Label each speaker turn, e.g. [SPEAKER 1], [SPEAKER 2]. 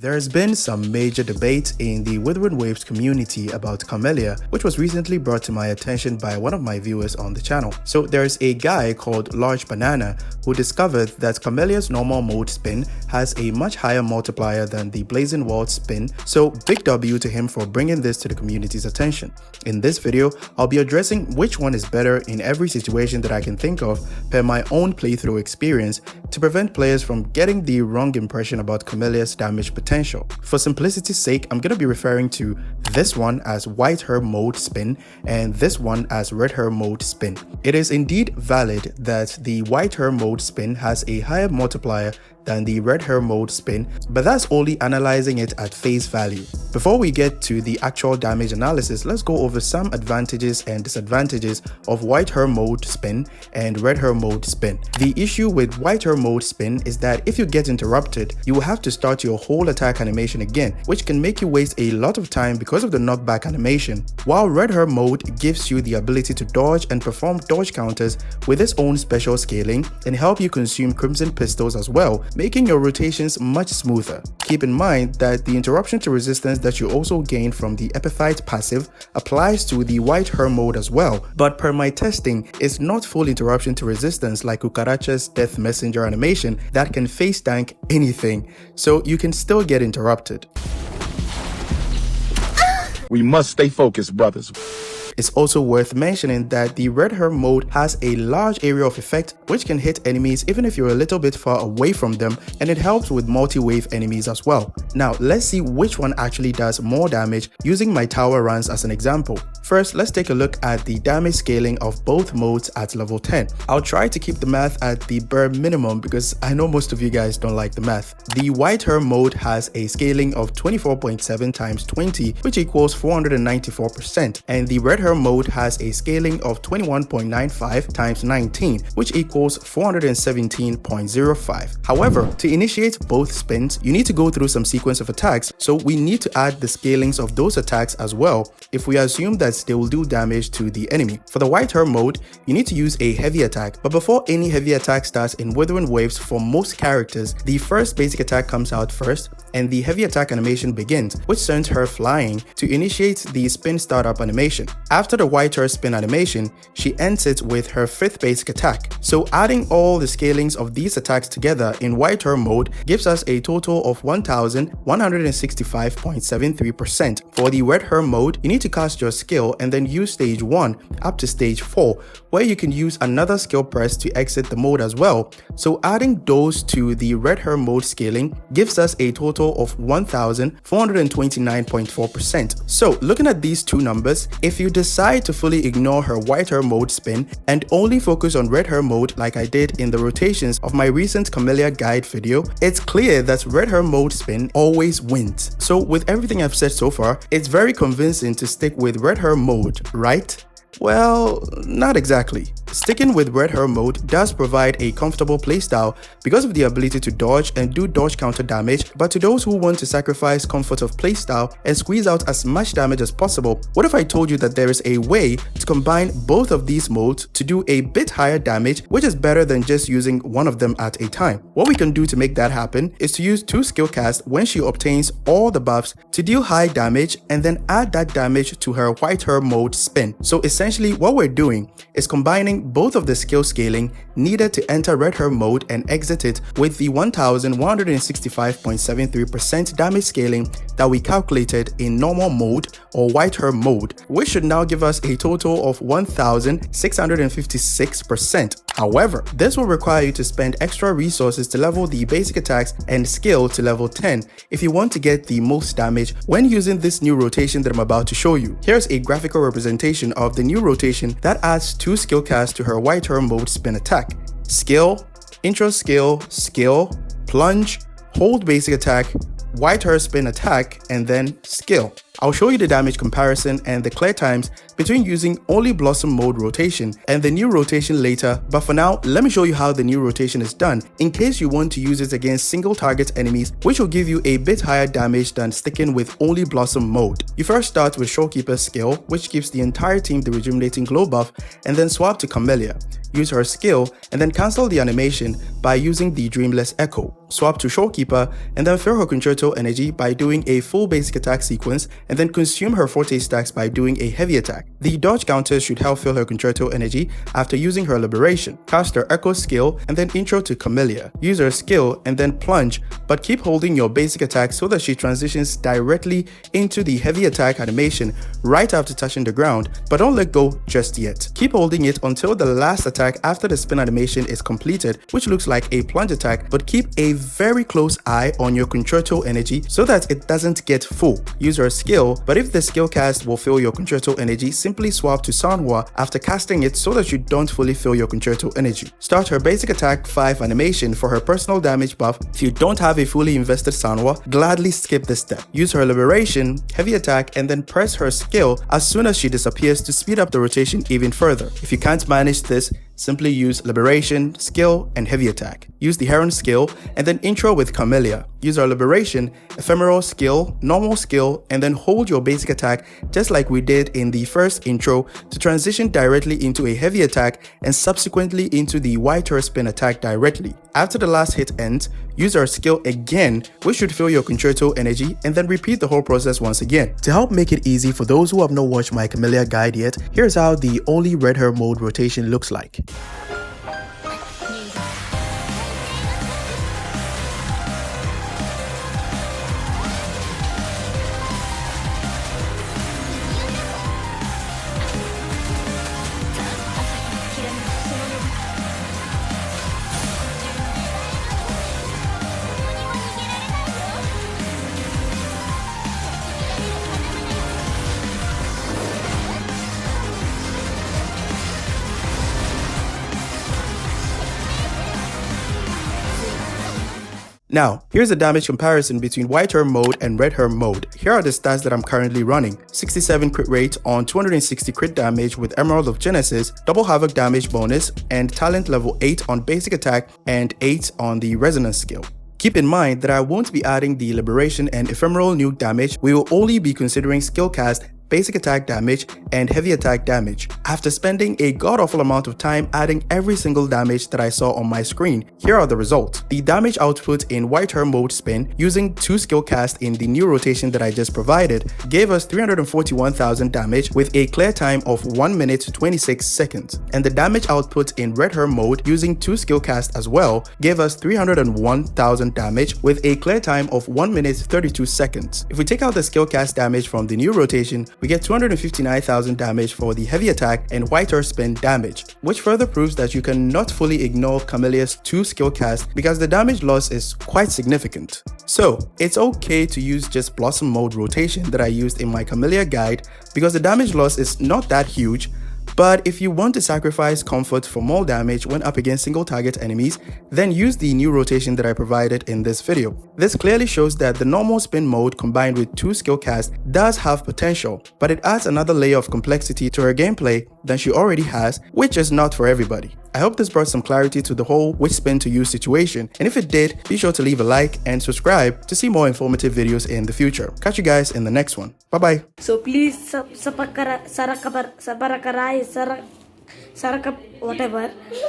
[SPEAKER 1] There has been some major debate in the Withering Waves community about Camellya, which was recently brought to my attention by one of my viewers on the channel. So there's a guy called Large Banana who discovered that Camellya's normal mode spin has a much higher multiplier than the Blazing World spin, so big W to him for bringing this to the community's attention. In this video, I'll be addressing which one is better in every situation that I can think of per my own playthrough experience to prevent players from getting the wrong impression about Camellya's damage potential. For simplicity's sake, I'm going to be referring to this one as White Herb mode spin and this one as Red Herb mode spin. It is indeed valid that the White Herb mode spin has a higher multiplier than the Red Herb mode spin, but that's only analyzing it at face value. Before we get to the actual damage analysis, let's go over some advantages and disadvantages of White Herb mode spin and Red Herb mode spin. The issue with White Herb mode spin is that if you get interrupted, you will have to start your whole attack animation again, which can make you waste a lot of time because of the knockback animation, while Red Herb mode gives you the ability to dodge and perform dodge counters with its own special scaling and help you consume Crimson Pistols as well, making your rotations much smoother. Keep in mind that the interruption to resistance that you also gain from the Epiphyte passive applies to the White Herb mode as well, but per my testing, it's not full interruption to resistance like Cucaracha's Death Messenger animation that can face tank anything, so you can still get interrupted.
[SPEAKER 2] We must stay focused, brothers.
[SPEAKER 1] It's also worth mentioning that the Red Herb mode has a large area of effect which can hit enemies even if you're a little bit far away from them, and it helps with multi-wave enemies as well. Now let's see which one actually does more damage using my tower runs as an example. First, let's take a look at the damage scaling of both modes at level 10. I'll try to keep the math at the bare minimum because I know most of you guys don't like the math. The White Herb mode has a scaling of 24.7 times 20, which equals 494%, and the Red Herb mode has a scaling of 21.95 times 19, which equals 417.05. However, to initiate both spins, you need to go through some sequence of attacks, so we need to add the scalings of those attacks as well if we assume that they will do damage to the enemy. For the White Herb mode, you need to use a heavy attack, but before any heavy attack starts in Withering Waves for most characters, the first basic attack comes out first and the heavy attack animation begins, which sends her flying to initiate the spin startup animation. After the White Herb spin animation, she ends it with her 5th basic attack. So adding all the scalings of these attacks together in White Herb mode gives us a total of 1165.73%. For the Red Herb mode, you need to cast your skill and then use stage 1 up to stage 4, where you can use another skill press to exit the mode as well. So adding those to the Red Herb mode scaling gives us a total of 1429.4%. So looking at these two numbers, if you decide to fully ignore her White Herb mode spin and only focus on Red Herb mode like I did in the rotations of my recent Camellya guide video, it's clear that Red Herb mode spin always wins. So with everything I've said so far, it's very convincing to stick with Red Herb mode, right? Well, not exactly. Sticking with Red Herb mode does provide a comfortable playstyle because of the ability to dodge and do dodge counter damage, but to those who want to sacrifice comfort of playstyle and squeeze out as much damage as possible, what if I told you that there is a way to combine both of these modes to do a bit higher damage, which is better than just using one of them at a time? What we can do to make that happen is to use 2 skill casts when she obtains all the buffs to deal high damage and then add that damage to her White Herb mode spin. So essentially what we're doing is combining both of the skill scaling needed to enter Red Herb mode and exit it with the 1165.73% damage scaling that we calculated in normal mode or White Herb mode, which should now give us a total of 1656%. However, this will require you to spend extra resources to level the basic attacks and skill to level 10 if you want to get the most damage when using this new rotation that I'm about to show you. Here's a graphical representation of the new rotation that adds 2 skill casts to her White Herb mode spin attack. Skill, intro skill, skill, plunge, hold basic attack, White Herb spin attack, and then skill. I'll show you the damage comparison and the clear times between using only blossom mode rotation and the new rotation later, but for now, let me show you how the new rotation is done in case you want to use it against single target enemies, which will give you a bit higher damage than sticking with only blossom mode. You first start with Shorekeeper's skill, which gives the entire team the rejuvenating glow buff, and then swap to Camellya. Use her skill and then cancel the animation by using the Dreamless Echo. Swap to Shorekeeper and then fill her concerto energy by doing a full basic attack sequence and then consume her forte stacks by doing a heavy attack. The dodge counters should help fill her concerto energy after using her liberation. Cast her Echo skill and then intro to Camellya. Use her skill and then plunge, but keep holding your basic attack so that she transitions directly into the heavy attack animation right after touching the ground, but don't let go just yet. Keep holding it until the last attack after the spin animation is completed, which looks like a plunge attack, but keep a very close eye on your concerto energy so that it doesn't get full. Use her skill, but if the skill cast will fill your concerto energy, simply swap to Sanhua after casting it so that you don't fully fill your concerto energy. Start her basic attack 5 animation for her personal damage buff. If you don't have a fully invested Sanhua, gladly skip this step. Use her liberation, heavy attack, and then press her skill as soon as she disappears to speed up the rotation even further. If you can't manage this, simply use liberation, skill, and heavy attack. Use the Heron skill and then intro with Camellya. Use our liberation, ephemeral skill, normal skill, and then hold your basic attack just like we did in the first intro to transition directly into a heavy attack and subsequently into the white earth spin attack directly. After the last hit ends, use our skill again, which should fill your concerto energy, and then repeat the whole process once again. To help make it easy for those who have not watched my Camellya guide yet, here's how the only red hair mode rotation looks like. Now, here's a damage comparison between white hair mode and red hair mode. Here are the stats that I'm currently running. 67 crit rate on 260 crit damage with Emerald of Genesis, double havoc damage bonus, and talent level 8 on basic attack and 8 on the resonance skill. Keep in mind that I won't be adding the liberation and ephemeral nuke damage. We will only be considering skill cast, basic attack damage, and heavy attack damage. After spending a god-awful amount of time adding every single damage that I saw on my screen, here are the results. The damage output in white hair mode spin using 2 skill cast in the new rotation that I just provided gave us 341,000 damage with a clear time of 1 minute 26 seconds. And the damage output in red hair mode using 2 skill cast as well gave us 301,000 damage with a clear time of 1 minute 32 seconds. If we take out the skill cast damage from the new rotation, we get 259,000 damage for the heavy attack and white earth spin damage, which further proves that you cannot fully ignore Camellya's 2 skill cast because the damage loss is quite significant. So, it's okay to use just blossom mode rotation that I used in my Camellya guide because the damage loss is not that huge. But if you want to sacrifice comfort for more damage when up against single target enemies, then use the new rotation that I provided in this video. This clearly shows that the normal spin mode combined with 2 skill cast does have potential, but it adds another layer of complexity to her gameplay than she already has, which is not for everybody. I hope this brought some clarity to the whole which spin to use situation, and if it did, be sure to leave a like and subscribe to see more informative videos in the future. Catch you guys in the next one. Bye bye.
[SPEAKER 3] So please whatever.